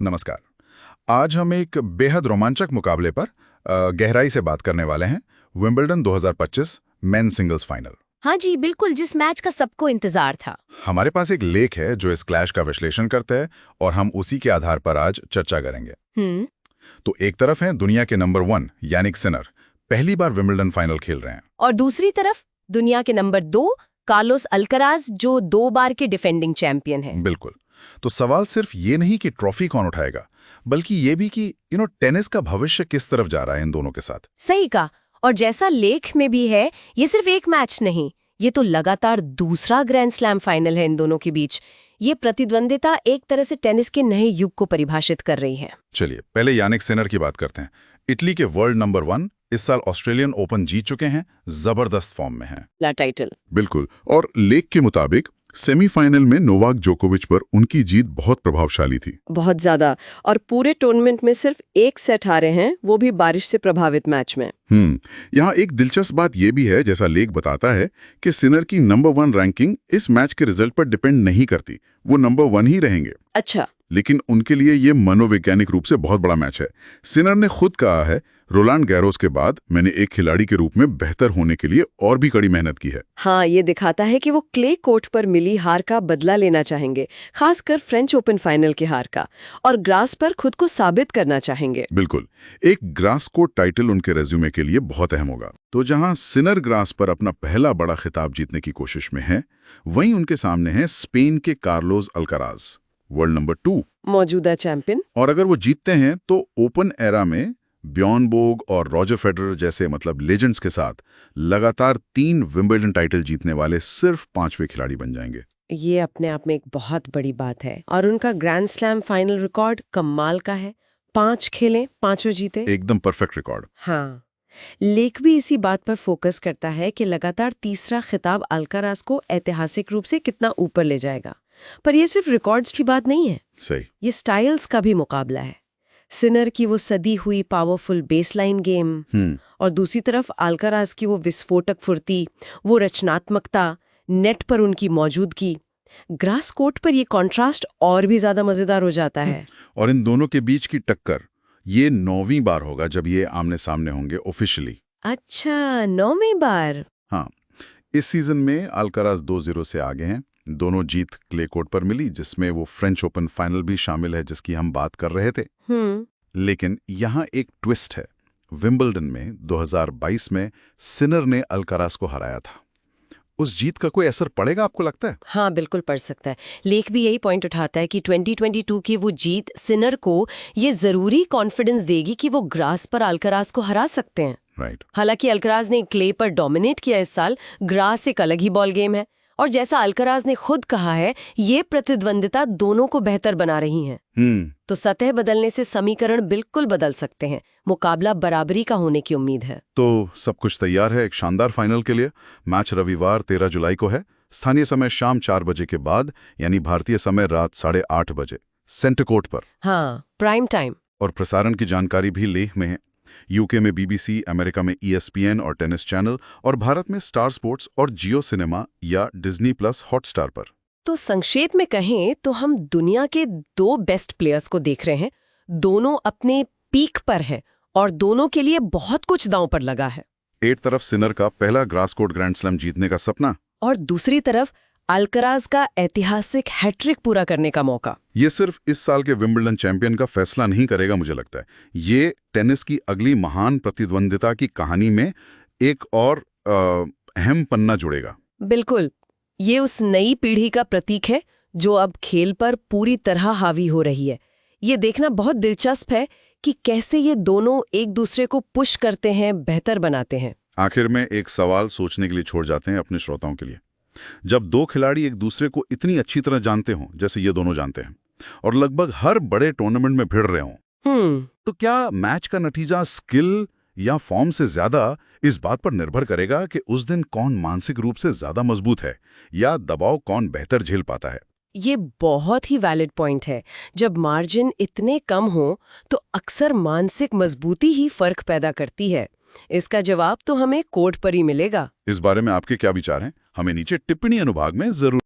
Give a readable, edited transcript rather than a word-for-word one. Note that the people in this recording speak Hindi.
नमस्कार। आज हम एक बेहद रोमांचक मुकाबले पर गहराई से बात करने वाले हैं। Wimbledon 2025 main singles final. हाँ जी बिल्कुल, जिस मैच का सबको इंतजार था। हमारे पास एक लेख है जो इस क्लैश का विश्लेषण करता है और हम उसी के आधार पर आज चर्चा करेंगे। तो एक तरफ है दुनिया के नंबर 1 यानिक सिनर, पहली बार विंबलडन फाइनल खेल रहे हैं। और दूसरी तरफ दुनिया के नंबर 2 कार्लोस अल्कराज, जो 2 बार के डिफेंडिंग चैंपियन हैं। बिल्कुल। तो सवाल सिर्फ ये नहीं कि ट्रॉफी कौन उठाएगा, बल्कि ये भी कि टेनिस का भविष्य किस तरफ जा रहा है इन दोनों के साथ। सही कहा। और जैसा लेख में भी है, ये सिर्फ एक मैच नहीं, ये तो लगातार दूसरा ग्रैंड स्लैम फाइनल है इन दोनों के बीच। ये प्रतिद्वंदिता एक तरह से टेनिस के नए युग को परिभाषित कर रही है। चलिए पहले यानिक सिनर की बात करते हैं। इटली के वर्ल्ड नंबर 1 इस साल ऑस्ट्रेलियन ओपन जीत चुके हैं, जबरदस्त फॉर्म में हैं। ला टाइटल। बिल्कुल। और लेख के मुताबिक सेमीफाइनल में नोवाक जोकोविच पर उनकी जीत बहुत प्रभावशाली थी। बहुत ज्यादा। और पूरे टूर्नामेंट में सिर्फ एक सेट हारे हैं, वो भी बारिश से प्रभावित मैच में। यहाँ एक दिलचस्प बात यह भी है, जैसा लेख बताता है कि सिनर की नंबर 1 रैंकिंग इस मैच के रिजल्ट पर डिपेंड नहीं करती, वो नंबर 1 ही रहेंगे। अच्छा। लेकिन उनके लिए ये मनोवैज्ञानिक रूप से बहुत बड़ा मैच है। सिनर ने खुद कहा है, रोलांड गैरोस के बाद मैंने एक खिलाड़ी के रूप में बेहतर होने के लिए और भी कड़ी मेहनत की है। हाँ, ये दिखाता है कि वो क्ले कोर्ट पर मिली हार का बदला लेना चाहेंगे, खासकर फ्रेंच ओपन फाइनल की हार का, और ग्रास पर खुद को साबित करना चाहेंगे। बिल्कुल। एक ग्रास कोर्ट टाइटल उनके रेज्यूमे के लिए बहुत अहम होगा। तो जहां सिनर ग्रास पर अपना पहला बड़ा खिताब जीतने की कोशिश में है, वहीं उनके सामने है स्पेन के कार्लोस अल्कराज, वर्ल्ड नंबर 2 मौजूदा चैंपियन। और अगर वो जीतते हैं तो ओपन एरा में ब्यॉर्न बोर्ग और रॉजर फेडरर जैसे लेजेंड्स के साथ लगातार 3 विंबलडन टाइटल जीतने वाले सिर्फ 5वें खिलाड़ी बन जाएंगे। ये अपने आप में एक बहुत बड़ी बात है। और उनका ग्रैंड स्लैम फाइनल रिकॉर्ड कमाल का है। 5 खेले, 5 जीते। एकदम परफेक्ट रिकॉर्ड। हाँ। लेख भी इसी बात पर फोकस करता है कि लगातार तीसरा खिताब अल्कराज को ऐतिहासिक रूप से कितना ऊपर ले जाएगा। पर यह सिर्फ रिकॉर्ड्स की बात नहीं है, सही, ये स्टाइल्स का भी मुकाबला है। सिनर की वो सदी हुई पावरफुल बेसलाइन गेम और दूसरी तरफ अल्कराज की वो विस्फोटक फुर्ती, वो रचनात्मकता, नेट पर उनकी मौजूदगी। ग्रास कोर्ट पर ये कॉन्ट्रास्ट और भी ज्यादा मजेदार हो जाता है। और इन दोनों के बीच की टक्कर ये 9वीं बार होगा जब ये आमने सामने होंगे ऑफिशियली। अच्छा, 9वीं बार। हाँ, इस सीजन में अल्कराज 2-0 से आगे हैं। दोनों जीत क्ले कोर्ट पर मिली, जिसमें वो फ्रेंच ओपन फाइनल भी शामिल है जिसकी हम बात कर रहे थे। लेकिन यहाँ एक ट्विस्ट है। विंबलडन में 2022 में सिनर ने अल्कराज को हराया था। उस जीत का कोई असर पड़ेगा आपको लगता है? हाँ, बिल्कुल पड़ सकता है। लेख भी यही पॉइंट उठाता है कि 2022 की वो जीत सिनर को ये जरूरी कॉन्फिडेंस देगी कि वो ग्रास पर अल्कराज को हरा सकते हैं। राइट। हालांकि अल्कराज ने क्ले पर डोमिनेट किया इस साल, ग्रास एक अलग ही बॉल गेम है। और जैसा अल्कराज ने खुद कहा है, ये प्रतिद्वंदिता दोनों को बेहतर बना रही है। तो सतह बदलने से समीकरण बिल्कुल बदल सकते हैं। मुकाबला बराबरी का होने की उम्मीद है। तो सब कुछ तैयार है एक शानदार फाइनल के लिए। मैच रविवार 13 जुलाई को है, स्थानीय समय शाम 4 बजे के बाद, यानी भारतीय समय रात 8:30 बजे, सेंटर कोर्ट पर। हाँ, प्राइम टाइम। और प्रसारण की जानकारी भी लेख में है। यूके में BBC, अमेरिका में ESPN और टेनिस चैनल, और भारत में स्टार स्पोर्ट्स और जियो सिनेमा या डिज्नी प्लस हॉटस्टार पर। तो संक्षेप में कहें तो हम दुनिया के 2 बेस्ट प्लेयर्स को देख रहे हैं। दोनों अपने पीक पर है और दोनों के लिए बहुत कुछ दांव पर लगा है। एक तरफ सिनर का पहला ग्रास कोर्ट ग्रैंड स्लैम जीतने का सपना, और दूसरी तरफ अल्कराज का ऐतिहासिक हैट्रिक पूरा करने का मौका। ये सिर्फ इस साल के विंबलडन चैंपियन का फैसला नहीं करेगा, मुझे लगता है ये टेनिस की अगली महान प्रतिद्वंदिता की कहानी में एक और अहम पन्ना जुड़ेगा। बिल्कुल। ये उस नई पीढ़ी का प्रतीक है जो अब खेल पर पूरी तरह हावी हो रही है। ये देखना बहुत दिलचस्प है कि कैसे ये दोनों एक दूसरे को पुश करते हैं, बेहतर बनाते हैं। आखिर में एक सवाल सोचने के लिए छोड़ जाते हैं अपने श्रोताओं के लिए। जब 2 खिलाड़ी एक दूसरे को इतनी अच्छी तरह जानते हों जैसे ये दोनों जानते हैं, और लगभग हर बड़े टूर्नामेंट में भिड़ रहे हों, तो क्या मैच का नतीजा स्किल या फॉर्म से ज्यादा इस बात पर निर्भर करेगा कि उस दिन कौन मानसिक रूप से ज्यादा मजबूत है या दबाव कौन बेहतर झेल पाता है? ये बहुत ही वैलिड पॉइंट है। जब मार्जिन इतने कम हो तो अक्सर मानसिक मजबूती ही फर्क पैदा करती है। इसका जवाब तो हमें कोर्ट पर ही मिलेगा। इस बारे में आपके क्या विचार हैं? हमें नीचे टिप्पणी अनुभाग में जरूर